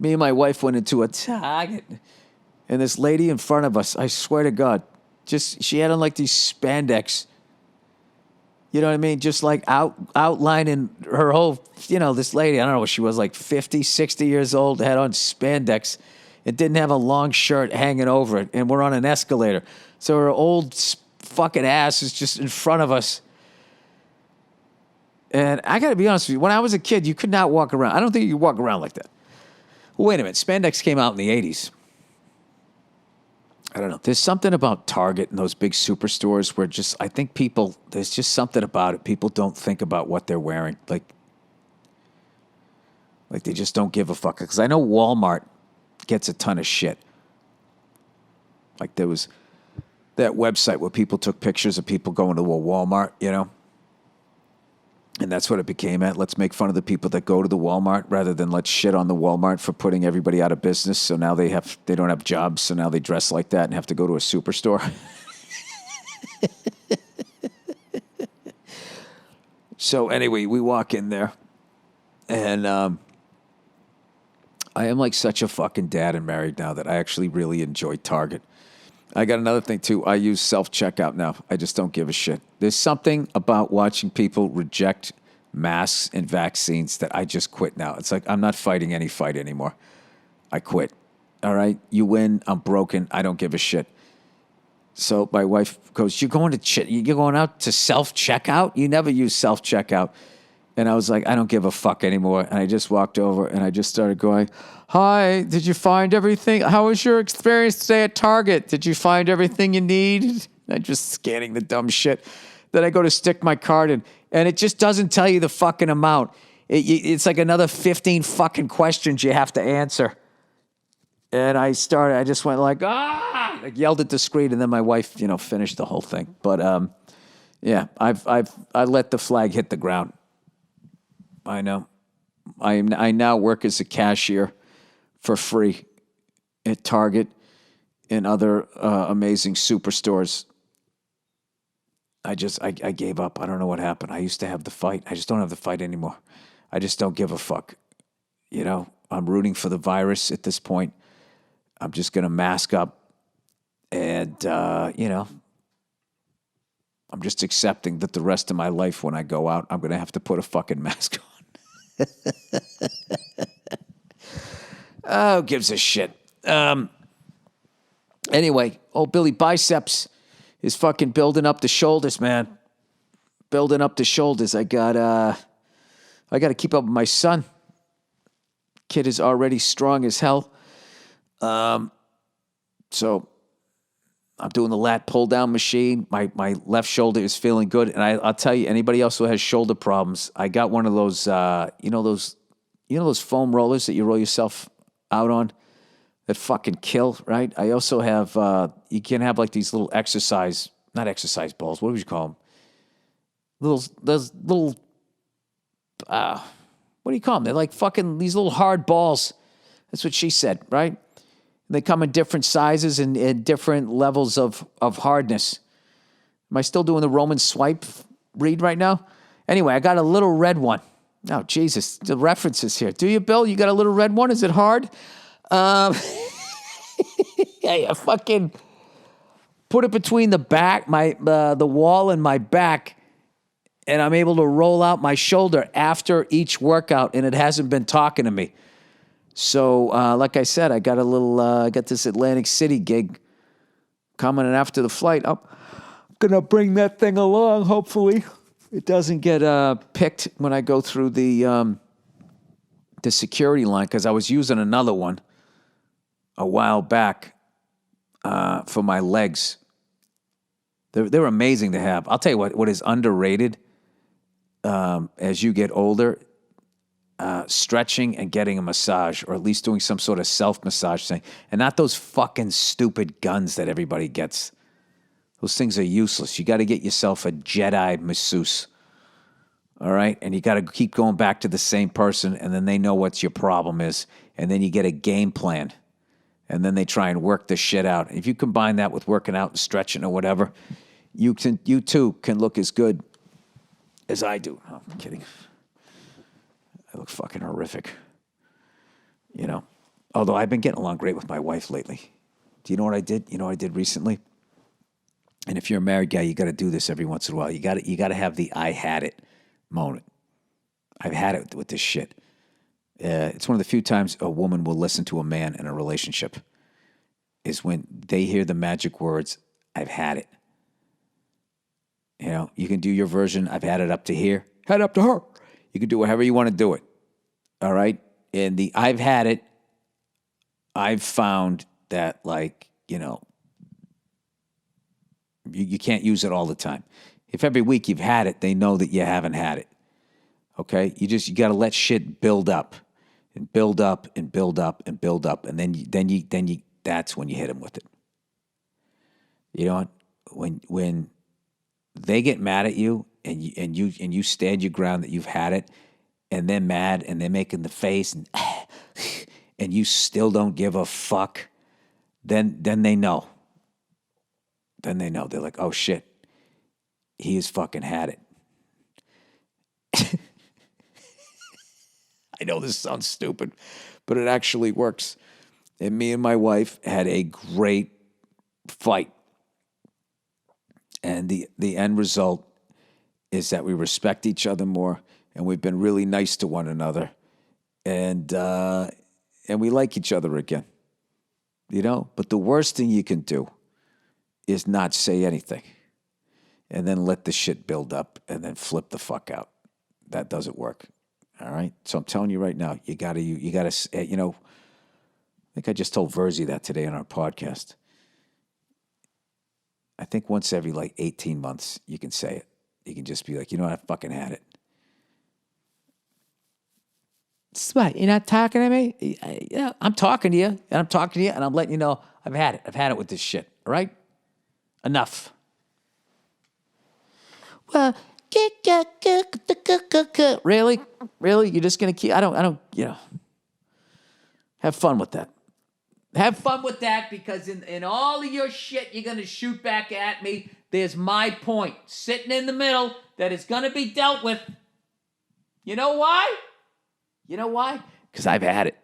Me and my wife went into a Target, and this lady in front of us, I swear to God, she had on like these spandex. You know what I mean? Just like outlining her whole, this lady, I don't know, she was like 50, 60 years old, had on spandex. It didn't have a long shirt hanging over it, and we're on an escalator. So her old fucking ass is just in front of us. And I got to be honest with you, when I was a kid, you could not walk around. I don't think you could walk around like that. Well, wait a minute. Spandex came out in the 80s. I don't know. There's something about Target and those big superstores where I think there's just something about it. People don't think about what they're wearing. Like they just don't give a fuck. Because I know Walmart gets a ton of shit. Like there was that website where people took pictures of people going to a Walmart, And that's what it became at. Let's make fun of the people that go to the Walmart rather than let's shit on the Walmart for putting everybody out of business. So now they don't have jobs. So now they dress like that and have to go to a superstore. So anyway, we walk in there, and I am like such a fucking dad and married now that I actually really enjoy Target. I got another thing, too. I use self-checkout now. I just don't give a shit. There's something about watching people reject masks and vaccines that I just quit now. It's like I'm not fighting any fight anymore. I quit. All right? You win. I'm broken. I don't give a shit. So my wife goes, you're going out to self-checkout? You never use self-checkout. And I was like, I don't give a fuck anymore. And I just walked over and I just started going, hi, did you find everything? How was your experience today at Target? Did you find everything you need? I'm just scanning the dumb shit. Then I go to stick my card in, and it just doesn't tell you the fucking amount. It's like another 15 fucking questions you have to answer. And I just went like, like yelled at the screen, and then my wife, finished the whole thing. But yeah, I let the flag hit the ground. I know. I now work as a cashier for free at Target and other amazing superstores. I gave up. I don't know what happened. I used to have the fight. I just don't have the fight anymore. I just don't give a fuck. I'm rooting for the virus at this point. I'm just going to mask up and, I'm just accepting that the rest of my life when I go out, I'm going to have to put a fucking mask on. Oh, who gives a shit? Anyway, old Billy Biceps is fucking building up the shoulders, man. Building up the shoulders. I got to keep up with my son. Kid is already strong as hell. So I'm doing the lat pull down machine. My left shoulder is feeling good. And I'll tell you, anybody else who has shoulder problems, I got one of those, those foam rollers that you roll yourself out on that fucking kill, right? I also have, you can have like these little not exercise balls. What would you call them? Those little, what do you call them? They're like fucking these little hard balls. That's what she said, right? They come in different sizes and different levels of hardness. Am I still doing the Roman swipe read right now? Anyway, I got a little red one. Oh, Jesus, the references here. Do you, Bill? You got a little red one? Is it hard? I fucking put it between the back, the wall and my back, and I'm able to roll out my shoulder after each workout, and it hasn't been talking to me. So, like I said, I got got this Atlantic City gig coming in after the flight. I'm going to bring that thing along, hopefully. It doesn't get picked when I go through the security line, because I was using another one a while back for my legs. They're amazing to have. I'll tell you what is underrated as you get older, stretching and getting a massage, or at least doing some sort of self-massage thing. And not those fucking stupid guns that everybody gets. Those things are useless. You got to get yourself a Jedi masseuse. All right? And you got to keep going back to the same person, and then they know what your problem is. And then you get a game plan. And then they try and work the shit out. If you combine that with working out and stretching or whatever, you too can look as good as I do. I'm kidding. I look fucking horrific. Although I've been getting along great with my wife lately. Do you know what I did? You know what I did recently? And if you're a married guy, you got to do this every once in a while. You got to have the "I had it" moment. I've had it with this shit. It's one of the few times a woman will listen to a man in a relationship is when they hear the magic words, "I've had it." You know, you can do your version, "I've had it up to here," head up to her. You can do however you want to do it. All right? And the "I've had it," I've found that, like, you know, you can't use it all the time. If every week you've had it, they know that you haven't had it. Okay? You got to let shit build up and build up and build up and build up. And then that's when you hit them with it. You know, when they get mad at you and you stand your ground that you've had it, and they're mad and they're making the face and you still don't give a fuck, then they know. Then they know. They're like, oh shit, he has fucking had it. I know this sounds stupid, but it actually works. And me and my wife had a great fight. And the end result is that we respect each other more, and we've been really nice to one another, and we like each other again. You know? But the worst thing you can do is not say anything and then let the shit build up and then flip the fuck out. That doesn't work. All right? So I'm telling you right now, you gotta, you know, I think I just told Verzi that today on our podcast. I think once every like 18 months, you can say it. You can just be like, you know what, I fucking had it. What, you're not talking to me? Yeah, I'm talking to you, and I'm talking to you, and I'm letting you know I've had it. I've had it with this shit, all right? Enough. Well, really? Really? You're just going to keep, I don't, you know. Have fun with that. Have fun with that, because in all of your shit you're going to shoot back at me, there's my point sitting in the middle that is going to be dealt with. You know why? You know why? Because I've had it.